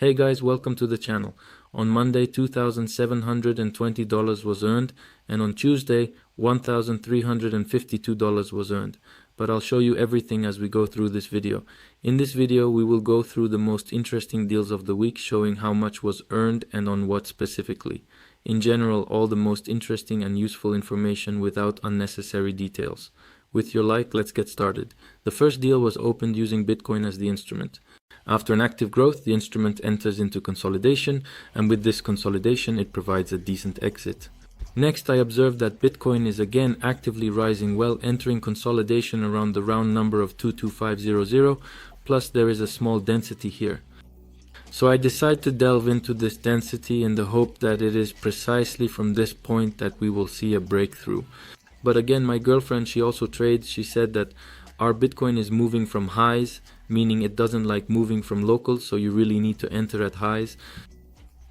Hey guys, welcome to the channel. On Monday, $2,720 was earned, and on Tuesday, $1,352 was earned. But I'll show you everything as we go through this video. In this video, we will go through the most interesting deals of the week, showing how much was earned and on what specifically. In general, all the most interesting and useful information without unnecessary details. With your like, let's get started. The first deal was opened using Bitcoin as the instrument. After an active growth, the instrument enters into consolidation, and with this consolidation, it provides a decent exit. Next, I observed that Bitcoin is again actively rising well, entering consolidation around the round number of 22500, plus there is a small density here. So I decide to delve into this density in the hope that it is precisely from this point that we will see a breakthrough. But again, my girlfriend, she also trades. She said that our Bitcoin is moving from highs, meaning it doesn't like moving from locals, so you really need to enter at highs.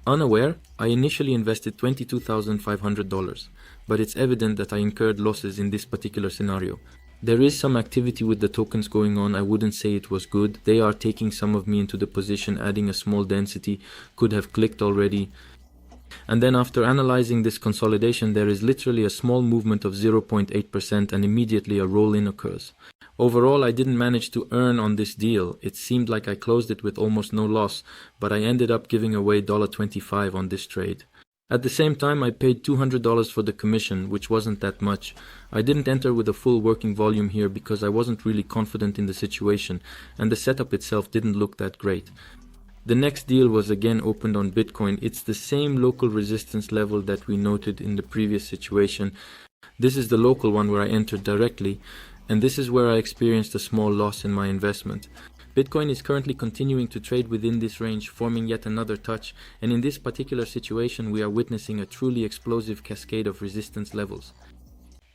Unaware, I initially invested $22,500, but it's evident that I incurred losses in this particular scenario. There is some activity with the tokens going on. I wouldn't say it was good. They are taking some of me into the position, adding a small density, could have clicked already. And then after analyzing this consolidation, there is literally a small movement of 0.8% and immediately a roll-in occurs. Overall, I didn't manage to earn on this deal. It seemed like I closed it with almost no loss, but I ended up giving away $1.25 on this trade. At the same time, I paid $200 for the commission, which wasn't that much. I didn't enter with a full working volume here because I wasn't really confident in the situation, and the setup itself didn't look that great. The next deal was again opened on Bitcoin. It's the same local resistance level that we noted in the previous situation. This is the local one where I entered directly, and this is where I experienced a small loss in my investment. Bitcoin is currently continuing to trade within this range, forming yet another touch, and in this particular situation we are witnessing a truly explosive cascade of resistance levels.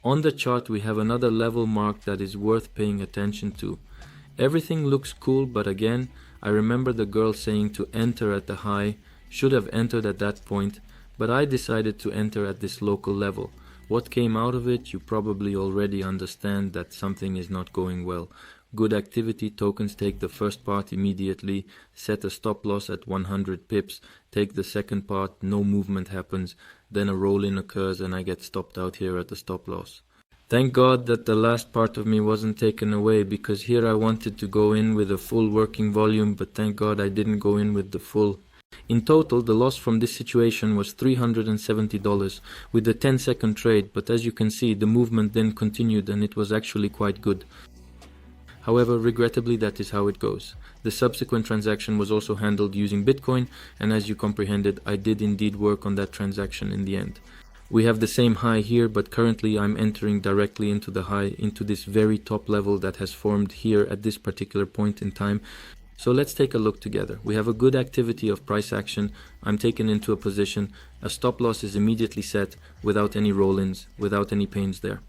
On the chart we have another level mark that is worth paying attention to. Everything looks cool, but again, I remember the girl saying to enter at the high, should have entered at that point, but I decided to enter at this local level. What came out of it, you probably already understand that something is not going well. Good activity, tokens take the first part immediately, set a stop loss at 100 pips, take the second part, no movement happens, then a roll-in occurs and I get stopped out here at the stop loss. Thank God that the last part of me wasn't taken away, because here I wanted to go in with a full working volume, but thank God I didn't go in with the full. In total, the loss from this situation was $370 with a 10-second trade, but as you can see, the movement then continued and it was actually quite good. However, regrettably, that is how it goes. The subsequent transaction was also handled using Bitcoin, and as you comprehended, I did indeed work on that transaction in the end. We have the same high here, but currently I'm entering directly into the high, into this very top level that has formed here at this particular point in time. So let's take a look together. We have a good activity of price action. I'm taken into a position. A stop loss is immediately set without any roll-ins, without any pains there.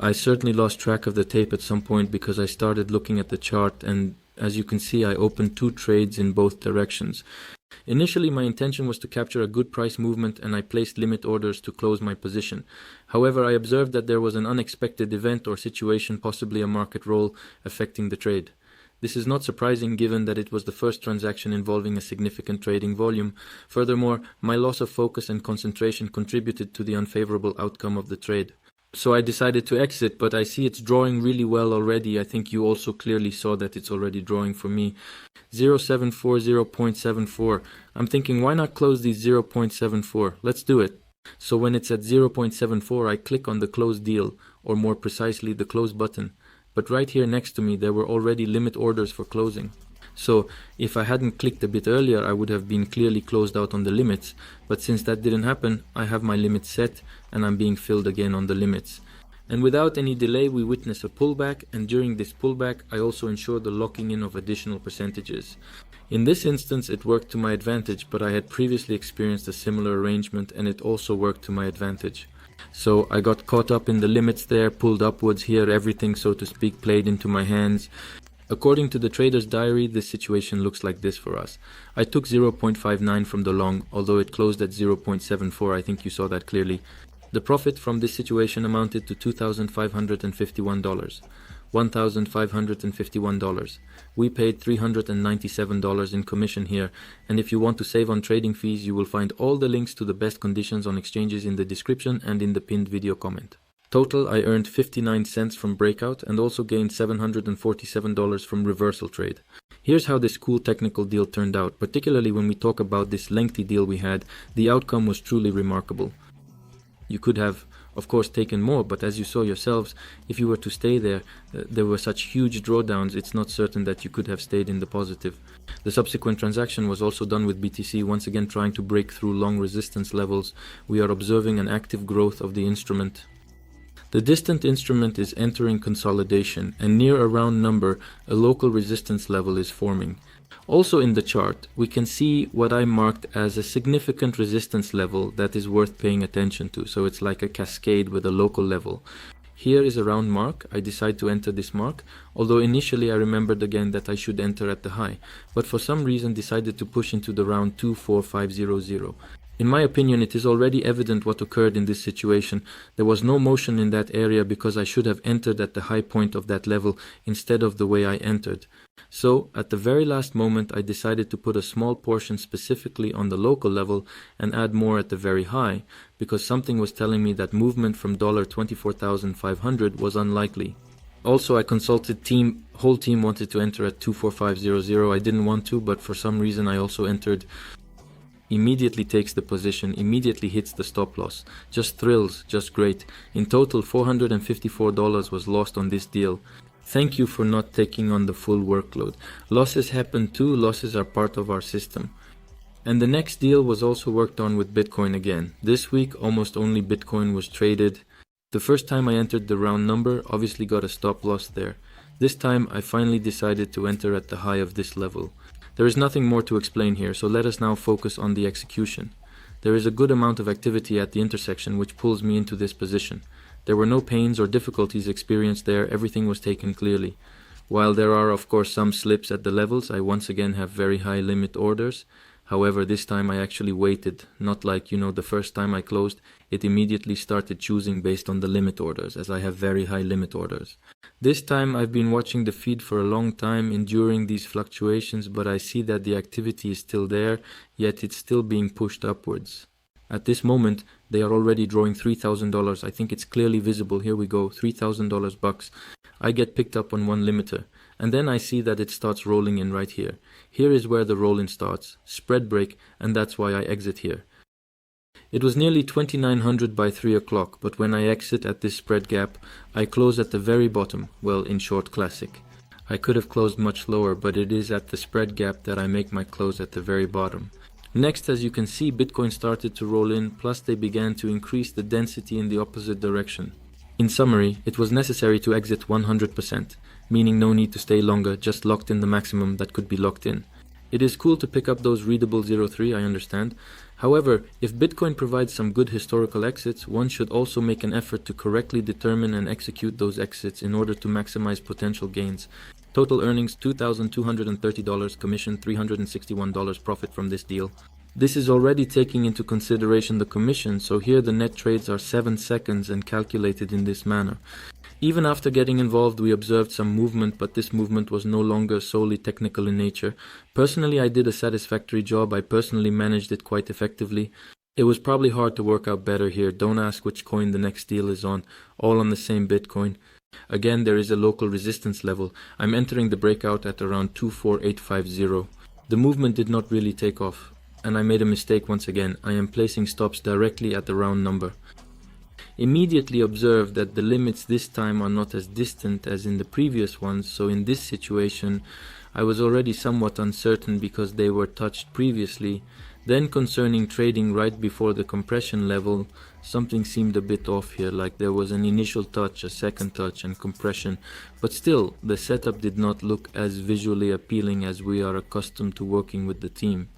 I certainly lost track of the tape at some point because I started looking at the chart, and as you can see, I opened two trades in both directions. Initially, my intention was to capture a good price movement and I placed limit orders to close my position. However, I observed that there was an unexpected event or situation, possibly a market roll, affecting the trade. This is not surprising given that it was the first transaction involving a significant trading volume. Furthermore, my loss of focus and concentration contributed to the unfavorable outcome of the trade. So I decided to exit, but I see it's drawing really well already. I think you also clearly saw that it's already drawing for me. 0.74. I'm thinking, why not close these 0.74? Let's do it. So when it's at 0.74, I click on the close deal, or more precisely, the close button. But right here next to me, there were already limit orders for closing. So if I hadn't clicked a bit earlier, I would have been clearly closed out on the limits. But since that didn't happen, I have my limits set and I'm being filled again on the limits. And without any delay, we witness a pullback, and during this pullback, I also ensure the locking in of additional percentages. In this instance, it worked to my advantage, but I had previously experienced a similar arrangement and it also worked to my advantage. So I got caught up in the limits there, pulled upwards here, everything, so to speak, played into my hands. According to the trader's diary, this situation looks like this for us. I took 0.59 from the long, although it closed at 0.74, I think you saw that clearly. The profit from this situation amounted to $2,551. $1,551. We paid $397 in commission here, and if you want to save on trading fees, you will find all the links to the best conditions on exchanges in the description and in the pinned video comment. Total, I earned 59 cents from breakout and also gained $747 from reversal trade. Here's how this cool technical deal turned out. Particularly when we talk about this lengthy deal we had, the outcome was truly remarkable. You could have, of course, taken more, but as you saw yourselves, if you were to stay there, there were such huge drawdowns, it's not certain that you could have stayed in the positive. The subsequent transaction was also done with BTC, once again trying to break through long resistance levels. We are observing an active growth of the instrument. The distant instrument is entering consolidation, and near a round number, a local resistance level is forming. Also in the chart, we can see what I marked as a significant resistance level that is worth paying attention to. So it's like a cascade with a local level. Here is a round mark. I decide to enter this mark, although initially I remembered again that I should enter at the high, but for some reason decided to push into the round 24500. In my opinion, it is already evident what occurred in this situation. There was no motion in that area because I should have entered at the high point of that level instead of the way I entered. So, at the very last moment, I decided to put a small portion specifically on the local level and add more at the very high, because something was telling me that movement from $24,500 was unlikely. Also, I consulted team. Whole team wanted to enter at 24500. I didn't want to, but for some reason I also entered. Immediately takes the position, immediately hits the stop loss. Just thrills, just great. In total, $454 was lost on this deal. Thank you for not taking on the full workload. Losses happen too, losses are part of our system. And the next deal was also worked on with Bitcoin again. This week, almost only Bitcoin was traded. The first time I entered the round number, obviously got a stop loss there. This time, I finally decided to enter at the high of this level. There is nothing more to explain here, so let us now focus on the execution. There is a good amount of activity at the intersection which pulls me into this position. There were no pains or difficulties experienced there, everything was taken clearly. While there are of course some slips at the levels, I once again have very high limit orders. However, this time I actually waited, not like, the first time I closed, it immediately started choosing based on the limit orders, as I have very high limit orders. This time I've been watching the feed for a long time, enduring these fluctuations, but I see that the activity is still there, yet it's still being pushed upwards. At this moment, they are already drawing $3,000. I think it's clearly visible. Here we go, $3,000 bucks. I get picked up on one limiter. And then I see that it starts rolling in right here. Here is where the roll-in starts, spread break, and that's why I exit here. It was nearly 2900 by 3 o'clock, but when I exit at this spread gap, I close at the very bottom, well, in short, classic. I could have closed much lower, but it is at the spread gap that I make my close at the very bottom. Next, as you can see, Bitcoin started to roll in, plus they began to increase the density in the opposite direction. In summary, it was necessary to exit 100%, meaning no need to stay longer, just locked in the maximum that could be locked in. It is cool to pick up those readable 03, I understand. However, if Bitcoin provides some good historical exits, one should also make an effort to correctly determine and execute those exits in order to maximize potential gains. Total earnings $2,230, commission $361 profit from this deal. This is already taking into consideration the commission, so here the net trades are 7 seconds and calculated in this manner. Even after getting involved, we observed some movement, but this movement was no longer solely technical in nature. Personally, I did a satisfactory job. I personally managed it quite effectively. It was probably hard to work out better here. Don't ask which coin the next deal is on. All on the same Bitcoin. Again, there is a local resistance level. I'm entering the breakout at around 24850. The movement did not really take off. And I made a mistake once again. I am placing stops directly at the round number. Immediately observe that the limits this time are not as distant as in the previous ones, so in this situation I was already somewhat uncertain because they were touched previously. Then concerning trading right before the compression level, something seemed a bit off here, like there was an initial touch, a second touch and compression, but still the setup did not look as visually appealing as we are accustomed to working with the team.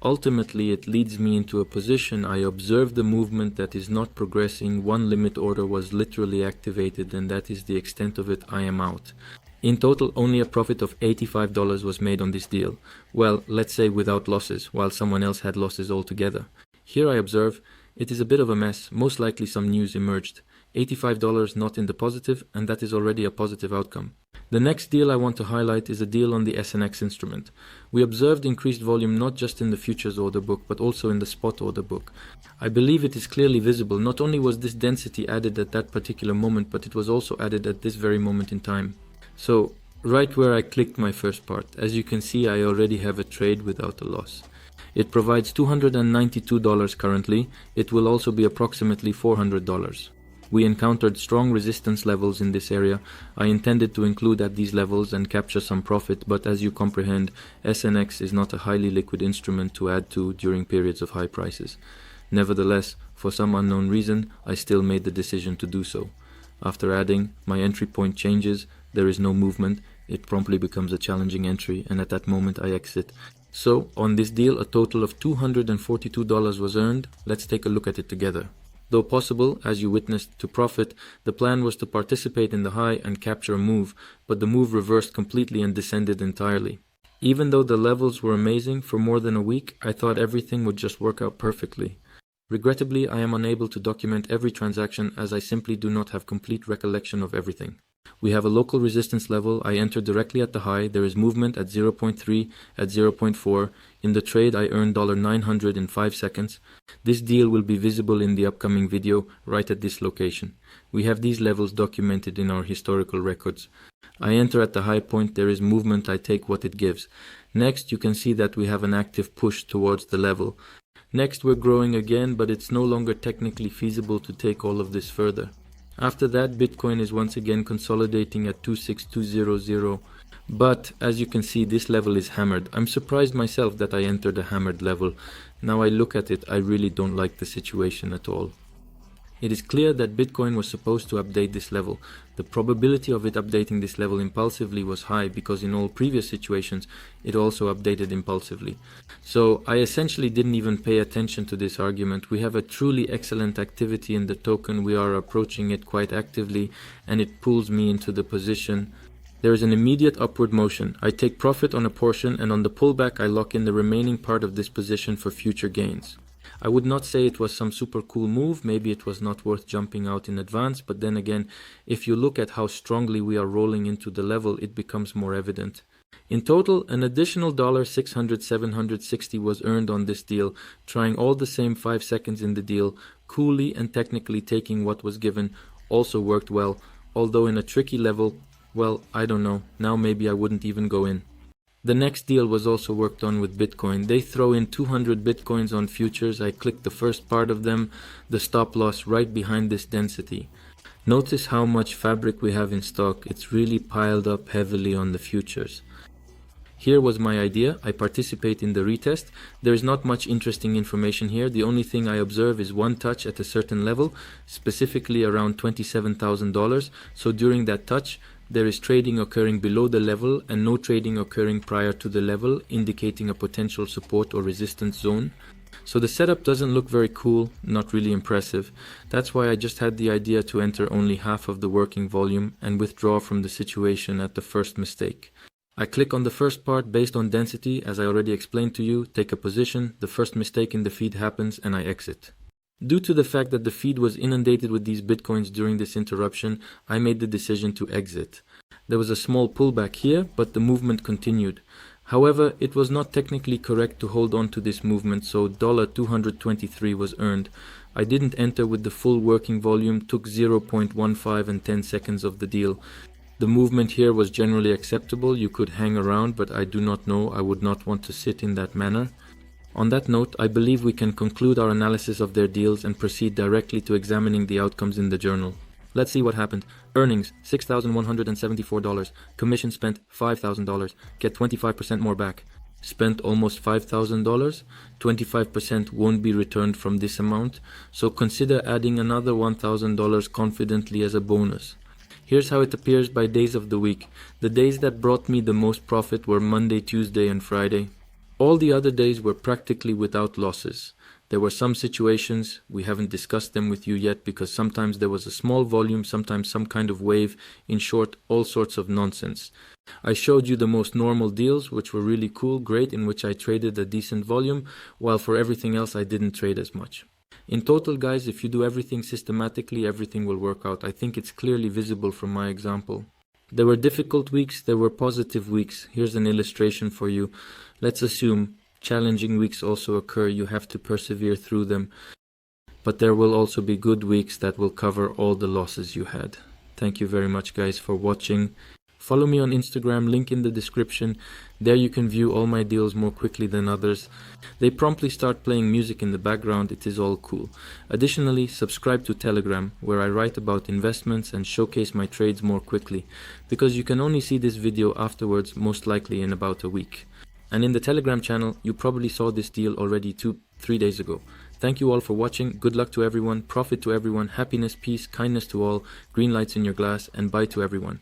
Ultimately, it leads me into a position. I observe the movement that is not progressing. One limit order was literally activated, and that is the extent of it. I am out. In total, only a profit of $85 was made on this deal. Well, let's say without losses, while someone else had losses altogether. Here I observe, it is a bit of a mess. Most likely some news emerged. $85 not in the positive, and that is already a positive outcome. The next deal I want to highlight is a deal on the SNX instrument. We observed increased volume not just in the futures order book, but also in the spot order book. I believe it is clearly visible. Not only was this density added at that particular moment, but it was also added at this very moment in time. So, right where I clicked my first part, as you can see, I already have a trade without a loss. It provides $292 currently. It will also be approximately $400. We encountered strong resistance levels in this area. I intended to include at these levels and capture some profit, but as you comprehend, SNX is not a highly liquid instrument to add to during periods of high prices. Nevertheless, for some unknown reason, I still made the decision to do so. After adding, my entry point changes, there is no movement, it promptly becomes a challenging entry, and at that moment I exit. So, on this deal, a total of $242 was earned. Let's take a look at it together. Though possible, as you witnessed, to profit, the plan was to participate in the high and capture a move, but the move reversed completely and descended entirely. Even though the levels were amazing for more than a week, I thought everything would just work out perfectly. Regrettably, I am unable to document every transaction as I simply do not have complete recollection of everything. We have a local resistance level. I entered directly at the high. There is movement at 0.3, at 0.4. In the trade, I earned $900 in 5 seconds. This deal will be visible in the upcoming video right at this location. We have these levels documented in our historical records. I enter at the high point. There is movement. I take what it gives. Next, you can see that we have an active push towards the level. Next, we're growing again, but it's no longer technically feasible to take all of this further. After that, Bitcoin is once again consolidating at 26200, but as you can see, this level is hammered. I'm surprised myself that I entered a hammered level. Now I look at it, I really don't like the situation at all. It is clear that Bitcoin was supposed to update this level. The probability of it updating this level impulsively was high because in all previous situations, it also updated impulsively. So I essentially didn't even pay attention to this argument. We have a truly excellent activity in the token. We are approaching it quite actively and it pulls me into the position. There is an immediate upward motion. I take profit on a portion and on the pullback, I lock in the remaining part of this position for future gains. I would not say it was some super cool move, maybe it was not worth jumping out in advance, but then again, if you look at how strongly we are rolling into the level, it becomes more evident. In total, an additional $760 was earned on this deal, trying all the same 5 seconds in the deal, coolly and technically taking what was given, also worked well, although in a tricky level, well, I don't know, now maybe I wouldn't even go in. The next deal was also worked on with Bitcoin. They throw in 200 Bitcoins on futures. I clicked the first part of them, the stop loss right behind this density. Notice how much fabric we have in stock. It's really piled up heavily on the futures. Here was my idea. I participate in the retest. There is not much interesting information here. The only thing I observe is one touch at a certain level, specifically around $27,000. So during that touch, there is trading occurring below the level and no trading occurring prior to the level, indicating a potential support or resistance zone. So the setup doesn't look very cool, not really impressive. That's why I just had the idea to enter only half of the working volume and withdraw from the situation at the first mistake. I click on the first part based on density, as I already explained to you, take a position, the first mistake in the feed happens and I exit. Due to the fact that the feed was inundated with these Bitcoins during this interruption, I made the decision to exit. There was a small pullback here, but the movement continued. However, it was not technically correct to hold on to this movement, so $223 was earned. I didn't enter with the full working volume, took 0.15 and 10 seconds of the deal. The movement here was generally acceptable. You could hang around, but I do not know. I would not want to sit in that manner. On that note, I believe we can conclude our analysis of their deals and proceed directly to examining the outcomes in the journal. Let's see what happened. Earnings, $6,174. Commission spent, $5,000. Get 25% more back. Spent almost $5,000. 25% won't be returned from this amount, so consider adding another $1,000 confidently as a bonus. Here's how it appears by days of the week. The days that brought me the most profit were Monday, Tuesday, and Friday. All the other days were practically without losses. There were some situations, we haven't discussed them with you yet because sometimes there was a small volume, sometimes some kind of wave, in short, all sorts of nonsense. I showed you the most normal deals, which were really cool, great, in which I traded a decent volume, while for everything else I didn't trade as much. In total, guys, if you do everything systematically, everything will work out. I think it's clearly visible from my example. There were difficult weeks, there were positive weeks. Here's an illustration for you. Let's assume challenging weeks also occur. You have to persevere through them. But there will also be good weeks that will cover all the losses you had. Thank you very much, guys, for watching. Follow me on Instagram, link in the description. There you can view all my deals more quickly than others. They promptly start playing music in the background. It is all cool. Additionally, subscribe to Telegram, where I write about investments and showcase my trades more quickly, because you can only see this video afterwards, most likely in about a week. And in the Telegram channel, you probably saw this deal already 2-3 days ago. Thank you all for watching. Good luck to everyone, profit to everyone, happiness, peace, kindness to all, green lights in your glass, and bye to everyone.